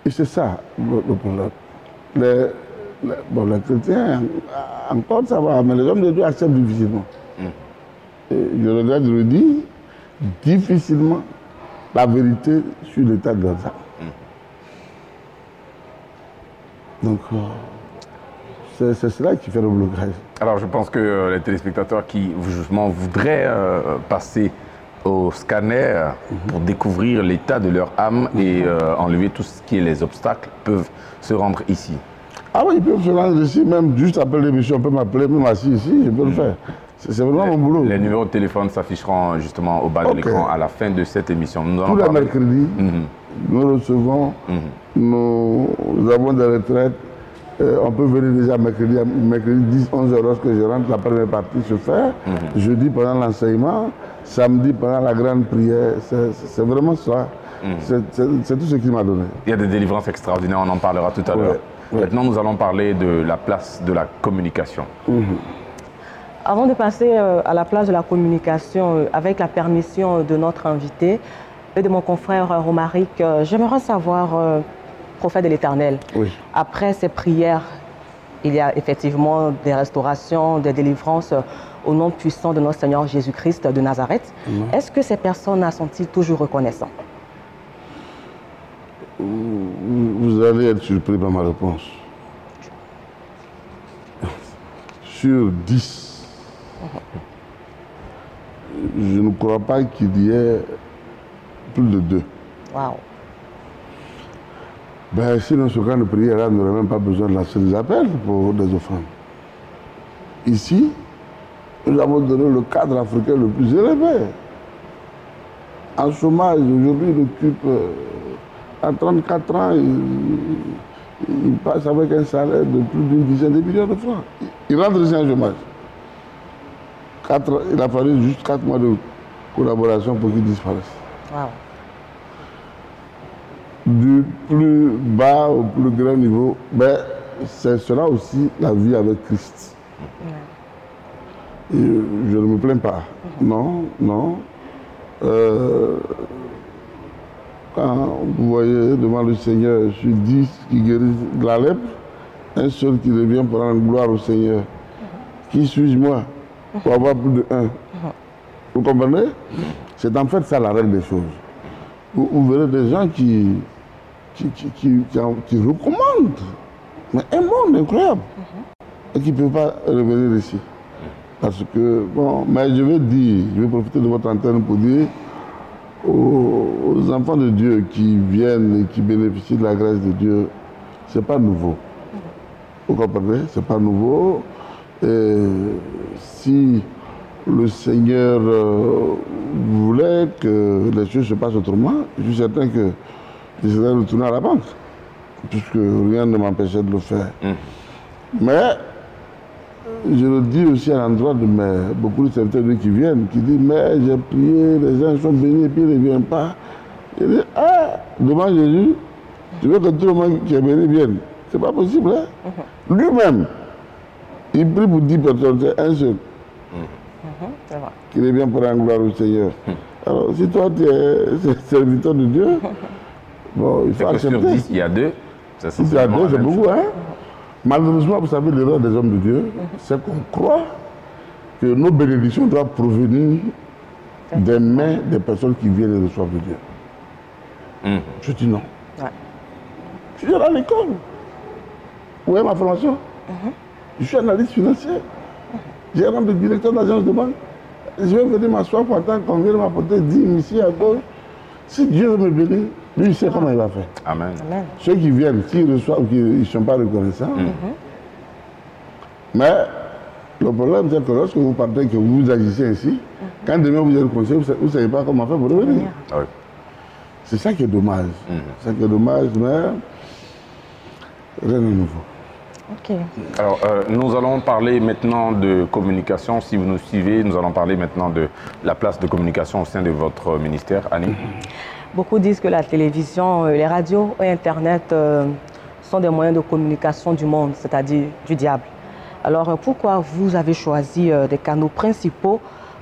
Et c'est ça le problème. Les chrétiens, encore ça va, mais les hommes de Dieu acceptent difficilement. Et je regrette de le dire, difficilement la vérité sur l'état de leurs âmes. Donc, c'est cela qui fait le blocage. Alors, je pense que les téléspectateurs qui justement voudraient passer au scanner pour découvrir l'état de leur âme et enlever tout ce qui est les obstacles peuvent se rendre ici. Ah oui, ils peuvent se rendre ici, même juste après l'émission, on peut m'appeler, même assis ici, je peux le faire. C'est vraiment mon boulot. Les numéros de téléphone s'afficheront justement au bas de l'écran à la fin de cette émission. Tous les mercredis, nous recevons, nous avons des retraites. On peut venir déjà mercredi 10, 11 heures lorsque je rentre, la première partie se fait. Jeudi pendant l'enseignement, samedi pendant la grande prière. C'est vraiment ça. C'est tout ce qu'il m'a donné. Il y a des délivrances extraordinaires, on en parlera tout à l'heure. Maintenant, nous allons parler de la place de la communication. Avant de passer à la place de la communication, avec la permission de notre invité et de mon confrère Romaric, j'aimerais savoir, prophète de l'Éternel, après ces prières, il y a effectivement des restaurations, des délivrances au nom puissant de notre Seigneur Jésus-Christ de Nazareth. Est-ce que ces personnes sont-ils toujours reconnaissants? Vous allez être surpris par ma réponse. Sur 10, je ne crois pas qu'il y ait plus de 2. Wow. Ben, sinon, ce camp de prière n'aurait même pas besoin de lancer des appels pour des offrandes. Ici, nous avons donné le cadre africain le plus élevé. En chômage, aujourd'hui, il occupe, à 34 ans, il passe avec un salaire de plus d'une dizaine de millions de francs. Il rentre ici en chômage. Il a fallu juste 4 mois de collaboration pour qu'il disparaisse. Wow. Du plus bas au plus grand niveau, ben, c'est cela aussi la vie avec Christ. Et je ne me plains pas. Non, non. Quand vous voyez devant le Seigneur, je suis 10 qui guérissent de la lèpre, un seul qui revient pour rendre gloire au Seigneur. Qui suis-je moi pour avoir plus de un? Vous comprenez? C'est en fait ça la règle des choses. Vous verrez des gens qui recommandent, mais un monde incroyable, et qui ne peuvent pas revenir ici. Parce que, bon, mais je vais profiter de votre antenne pour dire aux enfants de Dieu qui viennent et qui bénéficient de la grâce de Dieu, ce n'est pas nouveau. Vous comprenez? Ce n'est pas nouveau. Et si le Seigneur voulait que les choses se passent autrement, je suis certain que je serais retourné à la banque, puisque rien ne m'empêchait de le faire. Mais je le dis aussi à l'endroit de beaucoup de serviteurs qui viennent, qui disent, mais j'ai prié, les gens sont bénis et puis ils ne viennent pas. Je dis, ah, devant Jésus, tu veux que tout le monde qui est béni vienne. C'est pas possible, hein? Lui-même, il prie pour 10 personnes, c'est un seul. Qui revient pour rendre gloire au Seigneur. Alors, si toi, tu es serviteur de Dieu, bon, il faut accepter. Sur 10, il y a 2. Si il y a 2, c'est beaucoup, hein? Malheureusement, vous savez, l'erreur des hommes de Dieu, c'est qu'on croit que nos bénédictions doivent provenir des mains des personnes qui viennent et reçoivent de Dieu. Je dis non. Je suis à l'école. Où est ma formation? Je suis analyste financier. J'ai un rang de directeur d'agence de banque. Je vais venir m'asseoir pour attendre qu'on vienne m'apporter 10 ici à gauche. Si Dieu veut me bénir, lui, il sait comment il va faire. Amen. Ceux qui viennent, s'ils reçoivent, ils ne sont pas reconnaissants. Mais le problème, c'est que lorsque vous partez, que vous agissez ainsi, quand demain vous êtes conseiller, vous ne savez pas comment faire pour revenir. C'est ça qui est dommage. C'est ça qui est dommage, mais rien de nouveau. Alors, nous allons parler maintenant de communication. Si vous nous suivez, nous allons parler maintenant de la place de communication au sein de votre ministère. Annie? Beaucoup disent que la télévision, les radios et Internet sont des moyens de communication du monde, c'est-à-dire du diable. Alors, pourquoi vous avez choisi des canaux principaux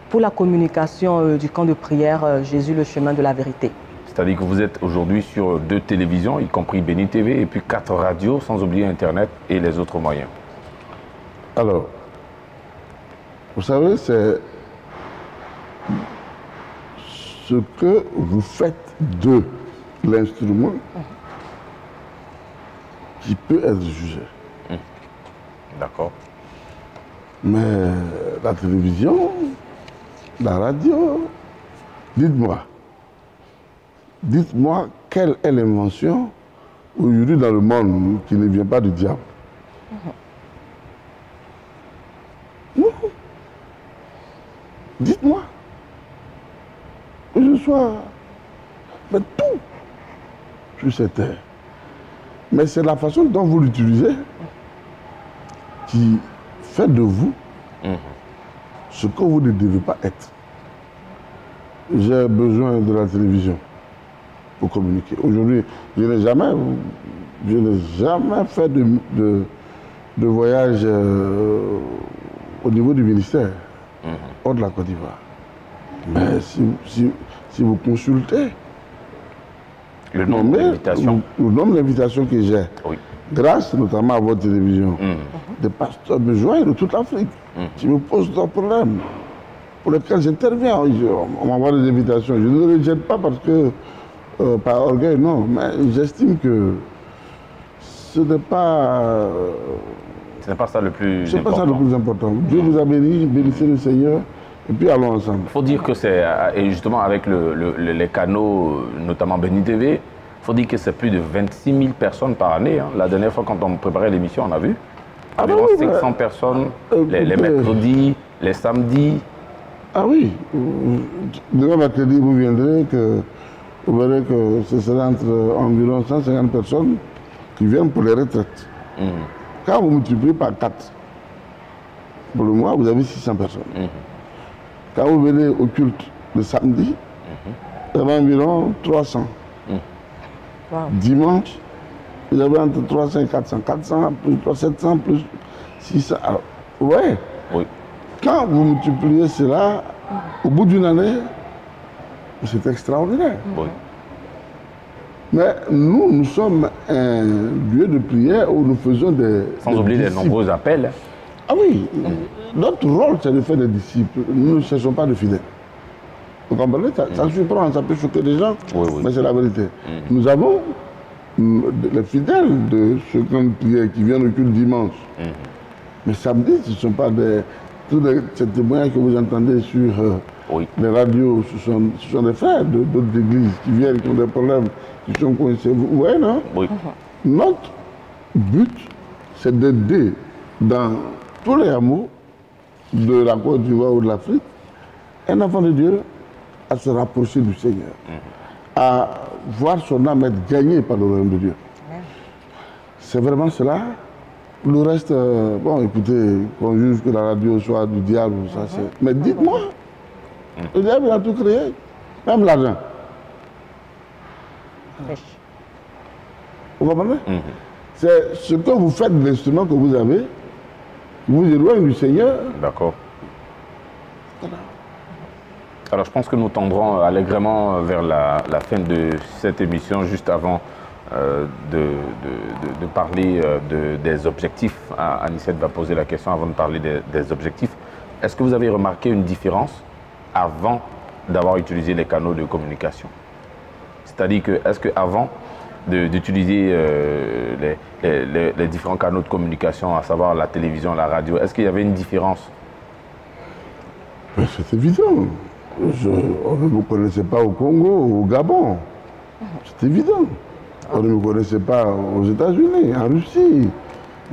pour la communication du camp de prière Jésus, le chemin de la vérité? C'est-à-dire que vous êtes aujourd'hui sur 2 télévisions, y compris Béni TV, et puis 4 radios, sans oublier Internet et les autres moyens. Alors, vous savez, c'est ce que vous faites de l'instrument qui peut être jugé. D'accord. Mais la télévision, la radio, dites-moi quelle est l'invention aujourd'hui dans le monde qui ne vient pas du diable. Dites-moi. Que je sois. Mais tout sur cette terre. Mais c'est la façon dont vous l'utilisez qui fait de vous ce que vous ne devez pas être. J'ai besoin de la télévision pour communiquer. Aujourd'hui, je n'ai jamais fait de voyage au niveau du ministère, hors de la Côte d'Ivoire. Mais si vous consultez le nombre d'invitations que j'ai, grâce notamment à votre télévision, des pasteurs me joignent de toute l'Afrique, qui me posent leurs problèmes, pour lesquels j'interviens. On m'envoie des invitations. Je ne les rejette pas parce que, par orgueil, non, mais j'estime que ce n'est pas... ce n'est pas ça le plus important. C'est pas ça le plus important. Dieu vous a béni, bénissez le Seigneur, et puis allons ensemble. Il faut dire que c'est, et justement avec les canaux, notamment Béni TV, il faut dire que c'est plus de 26 000 personnes par année. Hein. La dernière fois, quand on préparait l'émission, on a vu environ 500 personnes les mercredis, les samedis. Ah oui, demain mercredi, vous viendrez, vous verrez que ce sera entre environ 150 personnes qui viennent pour les retraites. Quand vous multipliez par 4, pour le mois, vous avez 600 personnes. Quand vous venez au culte le samedi, il y a environ 300. Dimanche, Ils avaient entre 300 et 400. 400 plus 700 plus 600. Alors, ouais. Oui. Quand vous multipliez cela, au bout d'une année, c'est extraordinaire. Oui. Mais nous sommes un lieu de prière où nous faisons des... Sans oublier les nombreux appels. Ah oui, notre rôle, c'est de faire des disciples. Nous ne cherchons pas de fidèles. Vous comprenez? Ça surprend, ça peut choquer des gens, mais c'est la vérité. Nous avons les fidèles de ce camp de prière qui viennent au culte dimanche. Mais samedi, ce ne sont pas des... Tous ces témoignages que vous entendez sur les radios, ce sont des frères d'autres églises qui viennent, qui ont des problèmes, qui sont coincés. Vous voyez, non? Oui. Notre but, c'est d'aider dans tous les hameaux de la Côte d'Ivoire ou de l'Afrique, un enfant de Dieu à se rapprocher du Seigneur, à voir son âme être gagnée par le royaume de Dieu. C'est vraiment cela. Le reste, bon, écoutez, qu'on juge que la radio soit du diable, ça c'est... Mais dites-moi, le diable il a tout créé, même l'argent. Vous comprenez? C'est ce que vous faites de l'instrument que vous avez, qui vous éloigne du Seigneur. D'accord. Alors je pense que nous tendrons allègrement vers la fin de cette émission, juste avant de parler des objectifs. Anissette va poser la question avant de parler des objectifs. Est-ce que vous avez remarqué une différence avant d'avoir utilisé les canaux de communication? C'est-à-dire que, est-ce qu'avant d'utiliser les différents canaux de communication, à savoir la télévision, la radio, est-ce qu'il y avait une différence? C'est évident. On ne me connaissait pas au Congo, au Gabon. C'est évident. On ne me connaissait pas aux États-Unis, en Russie.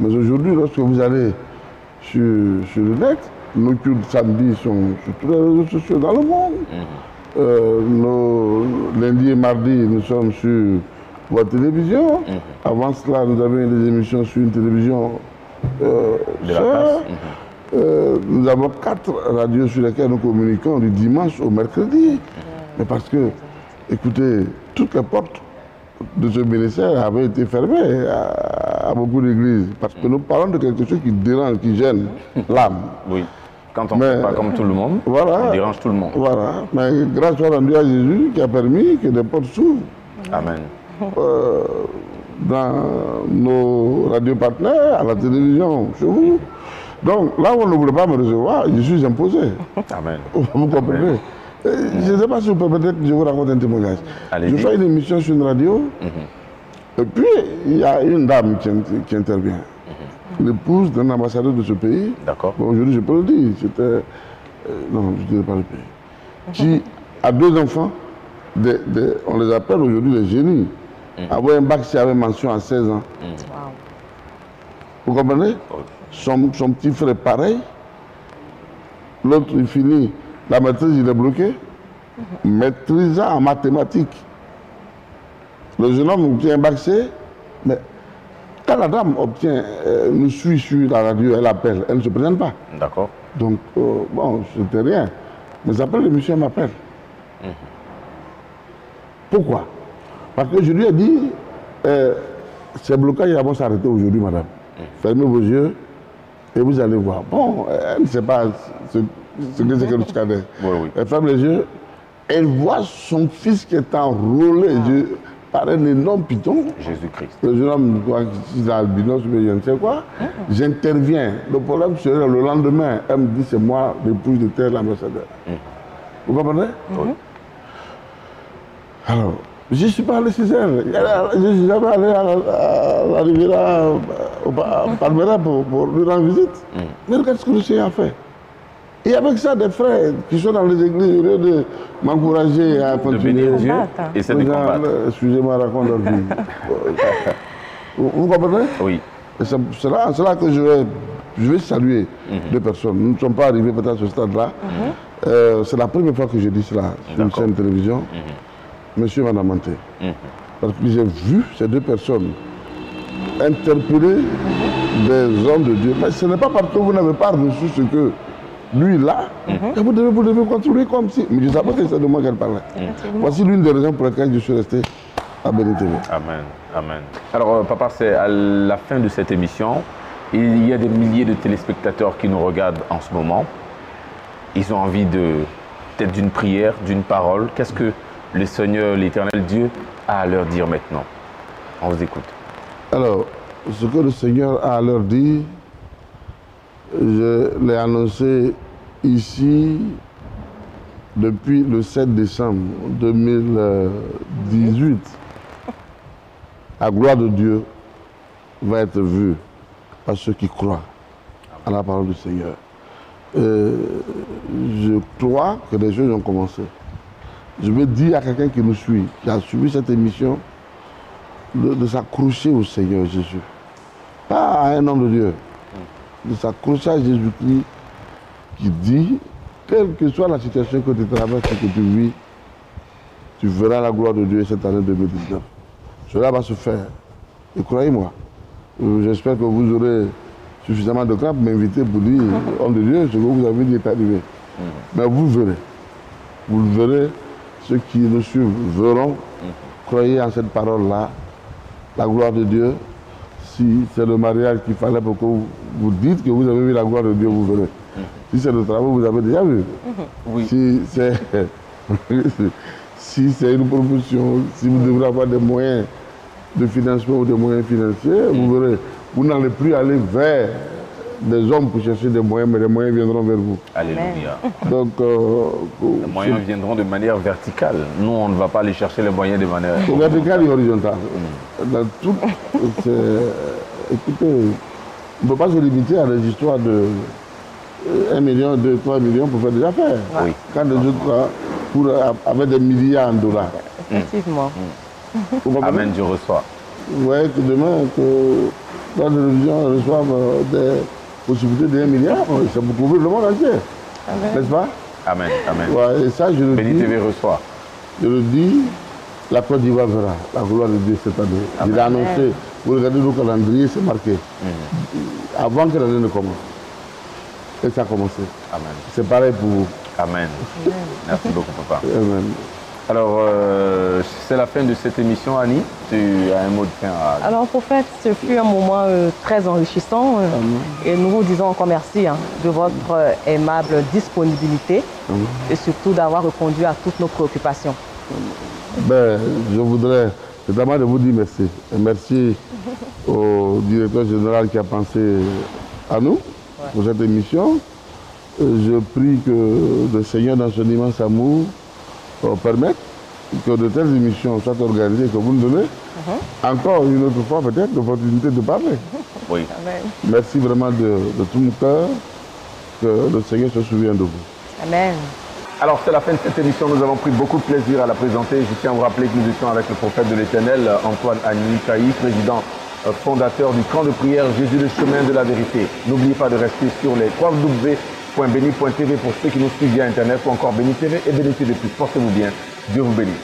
Mais aujourd'hui, lorsque vous allez sur le net, nos cultes samedi sont sur tous les réseaux sociaux dans le monde. Nos lundi et mardi, nous sommes sur votre télévision. Avant cela, nous avions des émissions sur une télévision de la place. Nous avons 4 radios sur lesquelles nous communiquons du dimanche au mercredi. Mais parce que, écoutez, toutes les portes de ce ministère avaient été fermées à beaucoup d'églises. Parce que nous parlons de quelque chose qui dérange, qui gêne l'âme. Oui. Quand on ne fait pas comme tout le monde, on dérange tout le monde. Voilà. Mais grâce soit rendue à Jésus qui a permis que des portes s'ouvrent. Amen. Dans nos radios partenaires, à la télévision, chez vous. Donc là où on ne voulait pas me recevoir, je suis imposé. Amen. Vous comprenez? Je ne sais pas si vous permettez que je vous raconte un témoignage. Je fais une émission sur une radio, et puis il y a une dame qui intervient. L'épouse d'un ambassadeur de ce pays. D'accord. Bon, aujourd'hui, je peux le dire. C'était. Non, je ne dirais pas le pays. Qui a 2 enfants. On les appelle aujourd'hui les génies. Avoir un bac, s'il avait mention à 16 ans. Vous comprenez? Son petit frère est pareil. L'autre, il finit. La maîtrise, il est bloqué. Maîtrisant en mathématiques. Le jeune homme obtient un bac C, mais quand la dame nous suit sur la radio, elle appelle, elle ne se présente pas. D'accord. Donc, bon, je n'étais rien. Mais après, le monsieur m'appelle. Pourquoi? Parce que je lui ai dit, ces blocages vont s'arrêter aujourd'hui, madame. Fermez vos yeux et vous allez voir. Bon, elle ne sait pas ce que c'est que le scanner. Elle ferme les yeux, elle voit son fils qui est enrôlé par un énorme python. Jésus-Christ. Le jeune homme, il a albinos, mais je ne sais quoi. J'interviens. Le problème serait le lendemain, elle me dit c'est moi, l'épouse de tel ambassadeur. Vous comprenez? Alors, je ne suis pas allé 6 heures. Je ne suis jamais allé à la Riviera, à Palmera pour lui rendre visite. Mais regarde ce que le Seigneur a fait. Et avec ça, des frères qui sont dans les églises, au lieu de m'encourager à continuer. De bénir Dieu et c'est de combattre. Excusez-moi, raconte leur vie. Vous comprenez? Oui. C'est cela que je vais saluer 2 personnes. Nous ne sommes pas arrivés peut-être à ce stade-là. C'est la première fois que je dis cela sur une chaîne de télévision. Monsieur Madame Manté. Parce que j'ai vu ces 2 personnes interpeller des hommes de Dieu. Mais ce n'est pas parce que vous n'avez pas reçu ce que lui là, que vous devez contribuer comme si. Mais je ne savais pas que c'est de moi qu'elle parlait. Voici l'une des raisons pour lesquelles je suis resté à Béni TV. Amen. Amen. Alors, papa, c'est à la fin de cette émission. Il y a des milliers de téléspectateurs qui nous regardent en ce moment. Ils ont envie peut-être d'une prière, d'une parole. Qu'est-ce que le Seigneur, l'Éternel Dieu, a à leur dire maintenant? On vous écoute. Alors, ce que le Seigneur a à leur dire, je l'ai annoncé ici depuis le 7 décembre 2018. La gloire de Dieu va être vue par ceux qui croient à la parole du Seigneur. Je crois que les choses ont commencé. Je veux dire à quelqu'un qui nous suit, qui a suivi cette émission, de s'accrocher au Seigneur Jésus. Pas à un homme de Dieu. De s'accrocher à Jésus-Christ qui dit, quelle que soit la situation que tu traverses, que tu vis, tu verras la gloire de Dieu cette année 2019. Cela va se faire. Et croyez-moi, j'espère que vous aurez suffisamment de crainte pour m'inviter pour dire, homme de Dieu, ce que vous avez dit est arrivé. Mais vous verrez. Vous le verrez. Ceux qui nous suivent verront. Croyez en cette parole-là. La gloire de Dieu. Si c'est le mariage qu'il fallait pour que vous dites que vous avez vu la gloire de Dieu, vous verrez. Si c'est le travail, vous avez déjà vu. Oui. Si c'est une promotion, si vous devrez avoir des moyens de financement ou des moyens financiers, vous verrez. Vous n'allez plus aller vers des hommes pour chercher des moyens, mais les moyens viendront vers vous. Alléluia. Donc, les moyens viendront de manière verticale. Nous, on ne va pas aller chercher les moyens de manière... Verticale et horizontale. Dans tout, écoutez, on ne peut pas se limiter à des histoires de 1 million, 2, 3 millions pour faire des affaires. Oui. Quand des autres, avec des milliards de dollars. Effectivement. Amen, je reçois. Vous voyez que demain, que la télévision reçoive des possibilités de 1 milliard, ça peut couvrir le monde entier. N'est-ce pas? Amen, amen. Ouais, et ça, je le Béni dis. TV reçoit. Je le dis, la Côte d'Ivoire verra la gloire de Dieu cette année. Il a annoncé, vous regardez le calendrier, c'est marqué. Avant que l'année ne commence. Et ça a commencé. Amen. C'est pareil pour vous. Amen. Merci beaucoup, papa. Amen. Alors, c'est la fin de cette émission, Annie. Tu as un mot de fin à... Alors, prophète, ce fut un moment très enrichissant et nous vous disons encore merci de votre aimable disponibilité et surtout d'avoir répondu à toutes nos préoccupations. Ben, je voudrais notamment de vous dire merci. Et merci au directeur général qui a pensé à nous pour cette émission. Je prie que le Seigneur, dans son immense amour, permette que de telles émissions soient organisées, que vous nous donnez encore une autre fois peut-être l'opportunité de parler. Oui. Amen. Merci vraiment de tout mon cœur, que le Seigneur se souvienne de vous. Amen. Alors, c'est la fin de cette émission. Nous avons pris beaucoup de plaisir à la présenter. Je tiens à vous rappeler que nous étions avec le prophète de l'Éternel, Antoine Agni Kaï, président fondateur du camp de prière Jésus le chemin de la vérité. N'oubliez pas de rester sur les www.beni.tv pour ceux qui nous suivent via Internet ou encore Béni TV et Béni TV+. Portez-vous bien. Dieu vous bénisse.